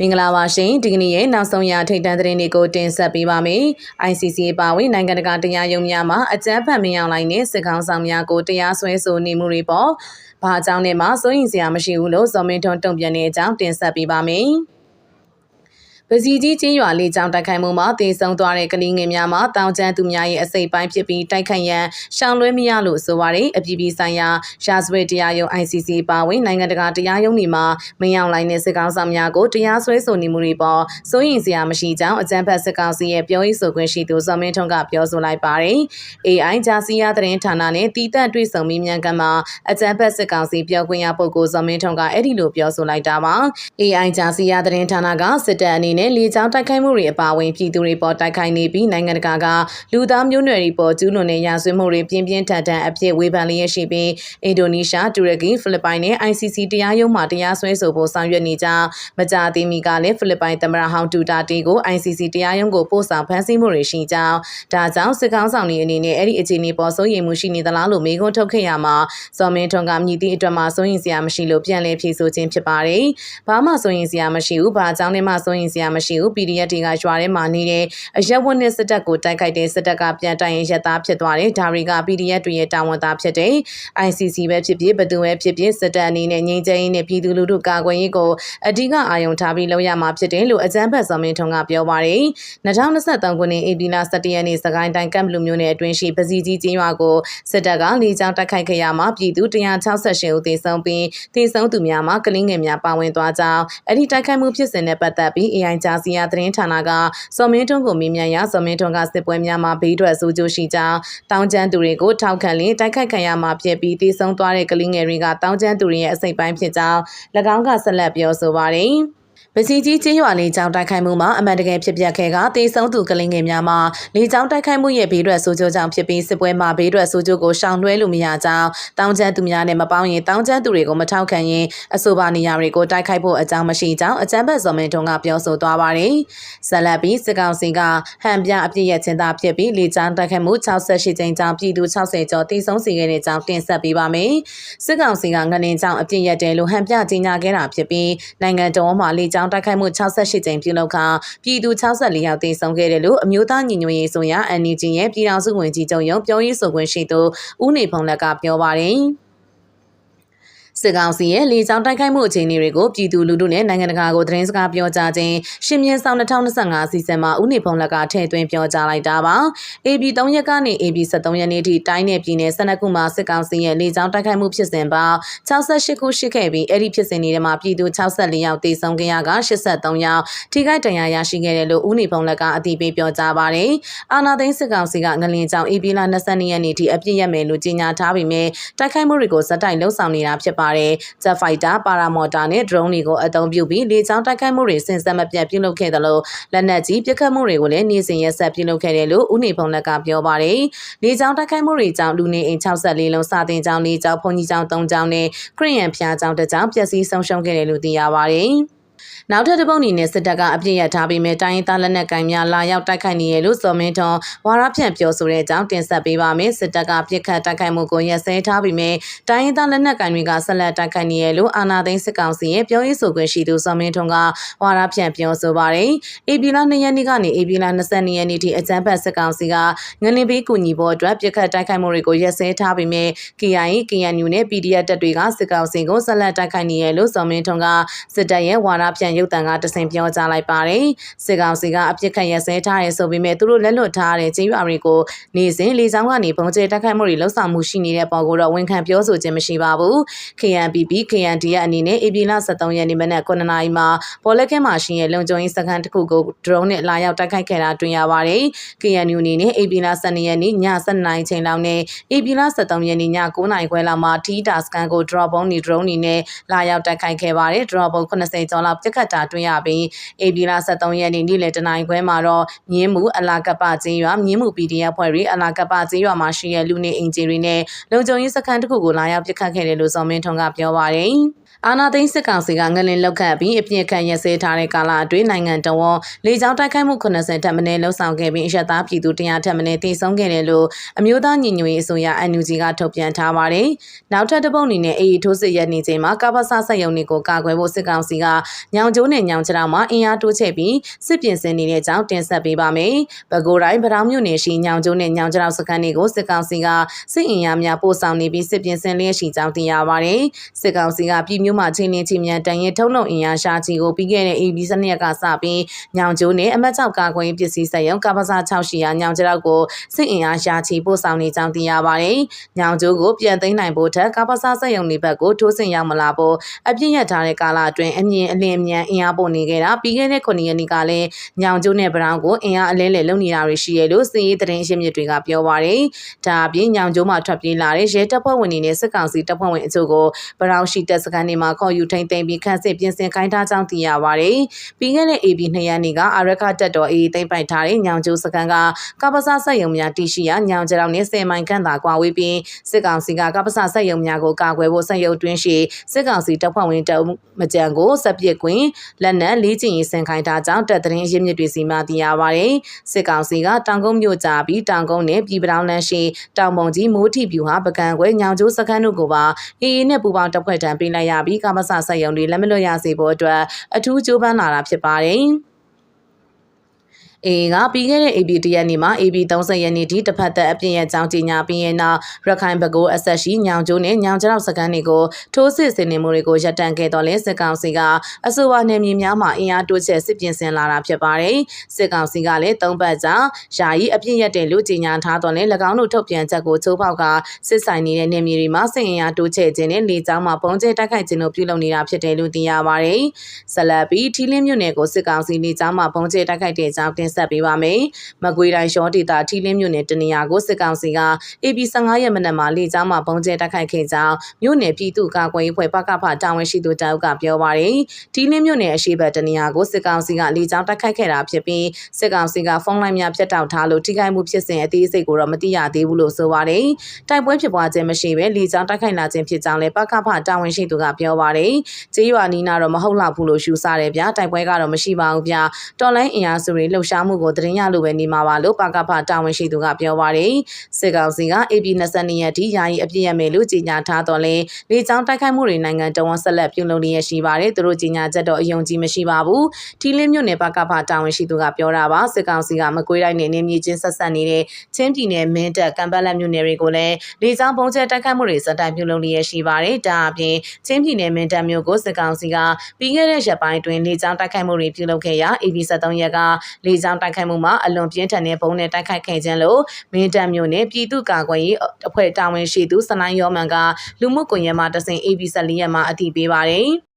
မင်္ဂလာပါရှင်ဒီကနေ့ရဲ့နောက်ဆုံးရထိပ်တန်းသတင်းတွေကိုတင်ဆက်ပေးပါမယ်။ ICC ပါဝင်နိုင်ငံတကာတရားရုံးများမှာအကြမ်းဖက်မင်းအောင်လှိုင်နဲ့စစ်ကောင်ဆောင်များကိုတရားစွဲဆိုနေမှုတွေပေါ်ဘာအကြောင်းနဲ့မှစိုးရိမ်စရာမရှိဘူးလို့ဇော်မင်းထွန်းတုံ့ပြန်တဲ့အကြောင်းတင်ဆက်ပေးပါမယ်။ပစီကြီးချင်းရွာလေးကြောင့်တိုက်ခိုက်မှုမှာတေဆုံးသွားတဲ့ကလေးငယ်များမှာတောင်ကျန်းသူများရဲ့အစိပ်ပိုင်းဖြစ်ပြီးတိုက်ခိုက်ရန်ရှောင်လွှဲမရလို့ဆိုပါတယ်အပြည်ပြည်ဆိုင်ရာရာဇဝတ်တရားရုံး ICC ပါဝင်နိုင်ငံတကာတရားရုံးတွေမှာမင်းအောင်လှိုင်နဲ့စစ်ကောင်ဆောင်များကိုတရားစွဲဆိုနေမှုတွေပေါ်စိုးရိမ်စရာမရှိကြောင်းအကြမ်းဖက်စစ်ကောင်စီရဲ့ပြောရေးဆိုခွင့်ရှိသူဇော်မင်းထွန်းကပြောဆိုလိုက်ပါတယ်။ AI ဂျာစီယာသတင်းဌာနနဲ့တီးသန့်တွေ့ဆုံမေးမြန်းခန်းမှာအကြမ်းဖက်စစ်ကောင်စီပြောခွင့်ရပုဂ္ဂိုလ်ဇော်မင်းထွန်းကအဲ့ဒီလိုပြောဆိုလိုက်တာပါ။ AI ဂျာစီယာသတင်းဌာနကစစ်တပ်အနေနဲ့လေကြောင်းတိုက်ခိုက်မှုတွေအပါအဝင်ပြည်သူတွေပေါ်တိုက်ခိုက်နေပြီးနိုင်ငံတကာကလူသားမျိုးနွယ်တွေပေါ်ကျူးလွန်တဲ့ရာဇဝတ်မှုတွေပြင်းပြင်းထန်ထန်အဖြစ်ဝေဖန်လျက်ရှိပြီးအင်ဒိုနီးရှားတူရကီဖိလစ်ပိုင်နဲ့ ICC တရားရုံးမှတရားစွဲဆိုဖို့ဆောင်ရွက်နေကြောင်းမကြာသေးမီကလည်းဖိလစ်ပိုင်သမ္မတဟောင်းဒူတာတေကို ICC တရားရုံးကိုပို့ဆောင်ဖမ်းဆီးမှုတွေရှိကြောင်းဒါကြောင့်စစ်ကောင်ဆောင်တွေအနေနဲ့အဲ့ဒီအခြေအနေပေါ်စိုးရိမ်မှုရှိနေသလားလို့မေးခွန်းထုတ်ခဲ့ရမှာဇော်မင်းထွန်းကမြည်သည့်အတွက်မှစိုးရိမ်စရာမရှိလို့ပြန်လည်ဖြေဆိုခြင်းဖြစ်ပါတယ်။ဘာမှစိုးရိမ်စရာမရှိဘူး။ဘာကြောင့်လဲမှစိုးရိမ်စရာမရှိဘူး။ PDF တွေကရွာထဲမှာနေတဲ့အရက်ဝတ်နဲ့စစ်တပ်ကိုတိုက်ခိုက်တဲ့စစ်တပ်ကပြန်တိုင်ရင်ရက်သားဖြစ်သွားတယ်ဒါတွေက PDF တွေရဲ့တာဝန်သားဖြစ်တယ်။ ICC ပဲဖြစ်ဖြစ်ဘယ်သူပဲဖြစ်ဖြစ်စစ်တပ်အနေနဲ့ငြိမ်းချမ်းရေးနဲ့ပြည်သူလူထုကာကွယ်ရေးကိုအဓိကအာရုံထားပြီးလုပ်ရမှာဖြစ်တယ်လို့အကြမ်းဖက်ဇော်မင်းထွန်းကပြောပါတယ်။2023ခုနှစ်ဧပြီလ17ရက်နေ့စကိုင်းတိုင်းကမ်ဘလူမြို့နယ်အတွင်းရှိပစီကြီးကျေးရွာကိုစစ်တပ်ကလေကြောင်းတိုက်ခိုက်ခဲ့ရမှာပြည်သူ168ဦးသေဆုံးပြီးသေဆုံးသူများမှာကလေးငယ်များပါဝင်သွားကြောင်းအဲ့ဒီတိုက်ခိုက်မှုဖြစ်စဉ်နဲ့ပတ်သက်ပြီး AI ဂျာစီယာသတင်းဌာနကဇော်မင်းထွန်းကိုမေးမြန်းရာဇော်မင်းထွန်းကစစ်ပွဲများမှာဘေးထွက်ဆိုးကျိုးရှိကြောင်းတောင်ကျန်းသူတွေကိုထောက်ခံလင်းတိုက်ခိုက်ခံရမှာဖြစ်ပြီးတည်ဆုံသွားတဲ့ကလေးငယ်တွေကတောင်ကျန်းသူတွေရဲ့အစိပ်ပိုင်းဖြစ်ကြောင်း၎င်းကဆက်လက်ပြောဆိုပါတယ်။ပစီကြီးချင်းရွာလေးကြောင်းတိုက်ခိုက်မှုမှာအမှန်တကယ်ဖြစ်ပျက်ခဲ့ကတေဆုံးသူကလေးငယ်များမှာလေကြောင်းတိုက်ခိုက်မှုရဲ့ဘေးထွက်ဆိုးကျိုးကြောင့်ဖြစ်ပြီးစစ်ပွဲမှာဘေးထွက်ဆိုးကျိုးကိုရှောင်လွှဲလို့မရကြောင်းတောင်ကျန်းသူများနဲ့မပေါင်းရင်တောင်ကျန်းသူတွေကိုမထောက်ခံရင်အဆိုပါနေရာတွေကိုတိုက်ခိုက်ဖို့အကြောင်းမရှိကြောင်းအကြမ်းဖက်ဇော်မင်းထွန်းကပြောဆိုသွားပါတယ်။ဆက်လက်ပြီးစစ်ကောင်စီကဟန်ပြအပြည့်ရဲ့ချင်းသားဖြစ်ပြီးလေကြောင်းတိုက်ခိုက်မှု68ကြိမ်ကြောင့်ပြည်သူ60ကျော်တေဆုံးစေခဲ့တဲ့ကြောင်းတင်ဆက်ပေးပါမယ်။စစ်ကောင်စီကငလင်ကြောင့်အပြည့်ရက်တယ်လို့ဟန်ပြကြေညာခဲ့တာဖြစ်ပြီးနိုင်ငံတော်မှာလေကြောင်းတိုက်ခိုက်မှု68ကြိမ်ပြုလုပ်ခါပြည်သူ64ယောက်သေဆုံးခဲ့တယ်လို့အမျိုးသားညီညွတ်ရေးဆိုရ NUG ရဲ့ပြည်ထောင်စုဝန်ကြီးချုပ်ရုံးပြောရေးဆိုခွင့်ရှိသူဦးနေဖုံးလက်ကပြောပါတယ်။စစ်ကောင်စီရဲ့လေကြောင်းတိုက်ခိုက်မှုအခြေအနေတွေကိုပြည်သူလူထုနဲ့နိုင်ငံတကာကိုသတင်းစကားပြောကြားခြင်းရှင်မြင်းဆောင်2025စီစဉ်မှာဦးနေဖုံးလက်ကထည့်သွင်းပြောကြားလိုက်တာပါ။ AB 3ရက်ကနေ AB 73ရက်နေ့ထိတိုင်းနယ်ပြည်နယ်12ခုမှာစစ်ကောင်စီရဲ့လေကြောင်းတိုက်ခိုက်မှုဖြစ်စဉ်ပေါင်း68ခုရှိခဲ့ပြီးအဲ့ဒီဖြစ်စဉ်တွေမှာပြည်သူ64ယောက်သေဆုံးခဲ့ရက83ယောက်ထိခိုက်ဒဏ်ရာရရှိခဲ့တယ်လို့ဦးနေဖုံးလက်ကအတည်ပြုပြောကြားပါတယ်။အာနာသိန်းစစ်ကောင်စီကငလင်ကြောင့် AB လ22ရက်နေ့ထိအပြည့်ရမယ်လို့ကြေညာထားပြီးမြဲတိုက်ခိုက်မှုတွေကိုဇက်တိုက်လှုပ်ဆောင်နေတာဖြစ်ပါတယ်။ ဂျက်ဖိုက်တာပါရာမော်တာနဲ့ drone တွေကိုအသုံးပြုပြီးလေကြောင်းတိုက်ခိုက်မှုတွေစင်စက်မပြတ်ပြုလုပ်ခဲ့တယ်လို့လက်နက်ကြီးပစ်ခတ်မှုတွေကိုလည်းနေ့စဉ်ရက်ဆက်ပြုလုပ်ခဲ့တယ်လို့ဦးနေဖုံးလက်ကပြောပါတယ်။လေကြောင်းတိုက်ခိုက်မှုတွေကြောင့်လူနေအိမ်64လုံးစာတင်ကျောင်း4ကျောင်းဘုံကြီးကျောင်း3ကျောင်းနဲ့ခရစ်ယာန်ဘုရားကျောင်း1ကျောင်းပျက်စီးဆုံးရှုံးခဲ့တယ်လို့သိရပါတယ်။နောက်ထပ်တစ်ပုတ်အနေနဲ့စစ်တပ်ကအပြစ်ရထားပြီးမဲ့တိုင်းရင်းသားလက်နက်ကိုင်များလာရောက်တိုက်ခိုက်နေရလို့ဇော်မင်းထွန်းဝါရဖြန့်ပြောဆိုတဲ့အကြောင်းတင်ဆက်ပေးပါမယ်စစ်တပ်ကပြစ်ခတ်တိုက်ခိုက်မှုကိုရက်စဲထားပြီးမဲ့တိုင်းရင်းသားလက်နက်ကိုင်တွေကဆက်လက်တိုက်ခိုက်နေရလို့အာဏာသိမ်းစစ်ကောင်စီရဲ့ပြောရေးဆိုခွင့်ရှိသူဇော်မင်းထွန်းကဝါရဖြန့်ပြောဆိုပါတယ်။ AB လ2ရက်နေ့ကနေ AB လ22ရက်နေ့ထိအကြမ်းဖက်စစ်ကောင်စီကငလင်ပေးကူညီဖို့အတွက်ပြစ်ခတ်တိုက်ခိုက်မှုတွေကိုရက်စဲထားပြီးမဲ့ KIA KNU နဲ့ PDF တပ်တွေကစစ်ကောင်စီကိုဆက်လက်တိုက်ခိုက်နေရလို့ဇော်မင်းထွန်းကစစ်တပ်ရဲ့ဝါရဖြန့်ရုပ်သံကတဆင်ပြောကြားလိုက်ပါတယ်။စစ်ကောင်စီကအပြစ်ခတ်ရက်စဲထားရဲဆိုပေမဲ့သူတို့လက်လွတ်ထားတဲ့ကျေးရွာတွေကိုနေစဉ်လေကြောင်းကနေပုံကျဲတိုက်ခိုက်မှုတွေလှုပ်ဆောင်မှုရှိနေတဲ့ပေါ်ကိုတော့ဝန်ခံပြောဆိုခြင်းမရှိပါဘူး။ KNPP KND ရဲ့အနေနဲ့ AB လ23ရက်နေ့မနက်9:00 နာရီမှာပေါ်လက်ကဲမှာရှိတဲ့လုံခြုံရေးစခန်းတစ်ခုကို drone နဲ့လာရောက်တိုက်ခိုက်ခဲ့တာတွေ့ရပါတယ်။ KNU အနေနဲ့ AB လ12ရက်နေ့ည7:00နာရီချိန်လောက်နဲ့ AB လ13ရက်နေ့ည9:00နာရီခွဲလောက်မှာထီးတာစခန်းကို drone ပုံး drone နဲ့လာရောက်တိုက်ခိုက်ခဲ့ပါတယ်။ drone ပုံး80ကျော်လောက်ပြစ်ခတ်တာတွေ့ရပြီးAB လ23ရက်နေ့နေ့လယ်တနာရီခွဲမှာတော့မြင်းမှုအလာကပကျေးရွာမြင်းမှု PDF ဖွဲ့တွေအလာကပကျေးရွာမှာရှိတဲ့လူနေအိမ်ကြီးတွေနဲ့လုံခြုံရေးစခန်းတစ်ခုကိုလာရောက်ပစ်ခတ်ခဲ့တယ်လို့ဇော်မင်းထွန်းကပြောပါတယ်။အာနာသိန်းစစ်ကောင်စီကငလင်လောက်ခတ်ပြီးအပြစ်ခတ်ရက်စဲထားတဲ့ကာလအတွင်းနိုင်ငံတော်လေကြောင်းတိုက်ခိုက်မှု80ထက်မနည်းလှုပ်ဆောင်ခဲ့ပြီးအရက်သားပြည်သူ100ထက်မနည်းသေဆုံးခဲ့တယ်လို့အမျိုးသားညီညွတ်ရေးအစိုးရ NUG ကထုတ်ပြန်ထားပါတယ်။နောက်ထပ်တစ်ပုတ်အနေနဲ့အေးထိုးစစ်ရက်နေချိန်မှာကပ္ပစဆက်ယုံတွေကိုကာကွယ်ဖို့စစ်ကောင်စီက ညောင်ကျိုးနဲ့ညောင်ချောင်းမှာအင်အားတိုးချဲ့ပြီးစစ်ပြင်ဆင်နေတဲ့အကြောင်းတင်ဆက်ပေးပါမယ်။ပဲခူးတိုင်းဗတောင်းမြို့နယ်ရှိညောင်ကျိုးနဲ့ညောင်ချောင်းစခန်းတွေကိုစစ်ကောင်စီကစစ်အင်အားများပို့ဆောင်နေပြီးစစ်ပြင်ဆင်လျက်ရှိကြောင်းသိရပါတယ်။စစ်ကောင်စီကပြည်မြို့မှာချင်းချင်းချင်းမြန်တန်ရင်ထုံးလုံအင်အားရှာချီကိုပြီးခဲ့တဲ့ AB စနစ်ကစပြီးညောင်ကျိုးနဲ့အမတ်6ကာကွယ်ပစ္စည်းစက်ရုံကပ္ပစာ6ရှိရာညောင်ချောင်းကိုစစ်အင်အားရှာချီပို့ဆောင်နေကြောင်းသိရပါတယ်။ညောင်ကျိုးကိုပြန်သိမ်းနိုင်ဖို့ထက်ကပ္ပစာစက်ရုံတွေဘက်ကိုထိုးဆင်ရောက်မလာဖို့အပြည့်ရထားတဲ့ကာလအတွင်းအလင်းအမြန်အင်အားပို့နေခဲ့တာပြီးခဲ့တဲ့9ရက်နေ့ကလည်းညောင်ကျိုးနဲ့ဗရောင်းကိုအင်အားအလဲလှယ်လုပ်နေတာတွေရှိရလို့စစ်ရေးသတင်းရှင်းမြစ်တွေကပြောပါတယ်။ဒါအပြင်ညောင်ကျိုးမှာထွက်ပြေးလာတဲ့ရဲတပ်ဖွဲ့ဝင်တွေနဲ့စစ်ကောင်စီတပ်ဖွဲ့ဝင်အချို့ကိုဗရောင်းရှိတပ်စခန်းတွေမှာခေါ်ယူထိန်းသိမ်းပြီးခန့်စစ်ပြင်ဆင်ခိုင်းထားကြောင်းသိရပါတယ်။ပြီးခဲ့တဲ့ AB 2ရက်နေ့ကအာရခတပ်တော် AA သိမ်းပိုက်ထားတဲ့ညောင်ကျိုးစခန်းကကပ္ပစာစက်ရုံများတရှိရာညောင်ချောင်းနဲ့10မိုင်ခန့်သာကွာဝေးပြီးစစ်ကောင်စီကကပ္ပစာစက်ရုံများကိုကာကွယ်ဖို့စက်ရုံတွင်းရှိစစ်ကောင်စီတပ်ဖွဲ့ဝင်တအုပ်မကြံကိုစက်ပစ်ကွင်းလက်နက်လေးချင်ရင်ဆင်ခိုင်းထားကြောင်းတပ်သတင်းရင်းမြစ်တွေစီမှသိရပါတယ်။စစ်ကောင်စီကတောင်ကုန်းမြို့ကြပြီးတောင်ကုန်းနဲ့ပြည်ပတောင်လန်းရှိတောင်ပုံကြီးမိုးထီပြူဟာပကံခွဲညောင်ကျိုးစခန်းတို့ကိုပါ AA နဲ့ပူးပေါင်းတပ်ဖွဲ့ထံပေးလိုက်ရပြီးကပ္ပစာစက်ရုံတွေလက်မလွတ်ရစေဖို့အတွက်အထူးကြိုးပမ်းလာတာဖြစ်ပါတယ်။အေကပြီးခဲ့တဲ့ AB 1ရက်နေ့မှာ AB 30ရက်နေ့ထိတစ်ဖက်သက်အပြည့်ရဲ့အကြောင်းကြေညာပြီးရင်နောက်ရခိုင်ဘက်ကိုအဆက်ရှိညောင်ကျိုးနဲ့ညောင်ချောင်းစခန်းတွေကိုထိုးစစ်ဆင်နေမှုတွေကိုရပ်တန့်ခဲ့တော့လဲစစ်ကောင်စီကအဆိုပါနယ်မြေများမှာအင်အားတိုးချဲ့စစ်ပြင်ဆင်လာတာဖြစ်ပါတယ်။စစ်ကောင်စီကလည်း3ပတ်ကြာယာယီအပြည့်ရက်တယ်လို့ကြေညာထားတော့လဲ၎င်းတို့ထုတ်ပြန်ချက်ကိုချိုးဖောက်ကစစ်ဆိုင်နေတဲ့နယ်မြေတွေမှာစစ်အင်အားတိုးချဲ့ခြင်းနဲ့လေကြောင်းမှာပုံကျဲတိုက်ခိုက်ခြင်းတို့ပြုလုပ်နေတာဖြစ်တယ်လို့သိရပါတယ်။ဆက်လက်ပြီးထီလင်းမြို့နယ်ကိုစစ်ကောင်စီလေကြောင်းမှာပုံကျဲတိုက်ခိုက်တဲ့အကြောင်းတင်ဆက်ပေးပါမယ်။မကွေးတိုင်းရှောဒေတာထီလင်းမြို့နယ်တနေရာကိုစစ်ကောင်စီက AB 15ရက်မနက်မှာလေကြောင်းမှာပုံကျဲတိုက်ခိုက်ခဲ့ကြောင်းမြို့နယ်ပြည်သူ့ကာကွယ်ရေးဖွဲ့ပကဖတာဝန်ရှိသူတအုပ်ကပြောပါရယ်။ထီလင်းမြို့နယ်အရှိဘက်တနေရာကိုစစ်ကောင်စီကလေကြောင်းတိုက်ခိုက်ခဲ့တာဖြစ်ပြီးစစ်ကောင်စီကဖုန်းလိုင်းများဖြတ်တောက်ထားလို့ထိခိုက်မှုဖြစ်စဉ်အသေးစိတ်ကိုတော့မသိရသေးဘူးလို့ဆိုပါရယ်။တိုက်ပွဲဖြစ်ပွားခြင်းမရှိဘဲလေကြောင်းတိုက်ခိုက်လာခြင်းဖြစ်ကြောင်းလည်းပကဖတာဝန်ရှိသူကပြောပါရယ်။ကျေးရွာနီးနာတော့မဟုတ်လောက်ဘူးလို့ရှုစားတယ်ဗျာတိုက်ပွဲကတော့မရှိပါဘူးဗျာတော်လိုင်းအင်အားစုတွေလှုပ်ရှားမှုကိုသတင်းရလို့ပဲနေမှာပါလို့ပကဖတာဝန်ရှိသူကပြောပါရယ်စစ်ကောင်စီက AB 22ရက်ထိယာယီအပြည့်ရမယ်လို့ကြေညာထားတော့လဲလေကြောင်းတိုက်ခိုက်မှုတွေနိုင်ငံတော်ဝန်ဆက်လက်ပြုလုပ်နေရရှိပါတယ်သူတို့ကြေညာချက်တော့အယုံကြည်မရှိပါဘူးထီလင်းမြို့နယ်ပကဖတာဝန်ရှိသူကပြောတာပါစစ်ကောင်စီကမကွေးတိုင်းနယ်မြေချင်းဆက်ဆက်နေတဲ့ချင်းပြည်နယ်မင်းတပ်ကံပတ်လက်မြို့နယ်တွေကိုလည်းလေကြောင်းပုံကျဲတိုက်ခိုက်မှုတွေစတင်ပြုလုပ်နေရရှိပါတယ်ဒါအပြင်ချင်းပြည်နယ်မင်းတပ်မြို့ကိုစစ်ကောင်စီကပြီးခဲ့တဲ့ရက်ပိုင်းတွင်လေကြောင်းတိုက်ခိုက်မှုတွေပြုလုပ်ခဲ့ရာ AB 73ရက်ကလေကြောင်းတိုက်ခိုက်မှုမှာအလွန်ပြင်းထန်တဲ့ဘုံနဲ့တိုက်ခိုက်ခဲ့ခြင်းလို့မင်းတပ်မြို့နယ်ပြည်သူ့ကာကွယ်ရေးအဖွဲ့တာဝန်ရှိသူစနိုင်းရောမန်ကလူမှုကွန်ရက်မှာတဆင့် AB 14ရက်မှာအတည်ပြုပါတယ်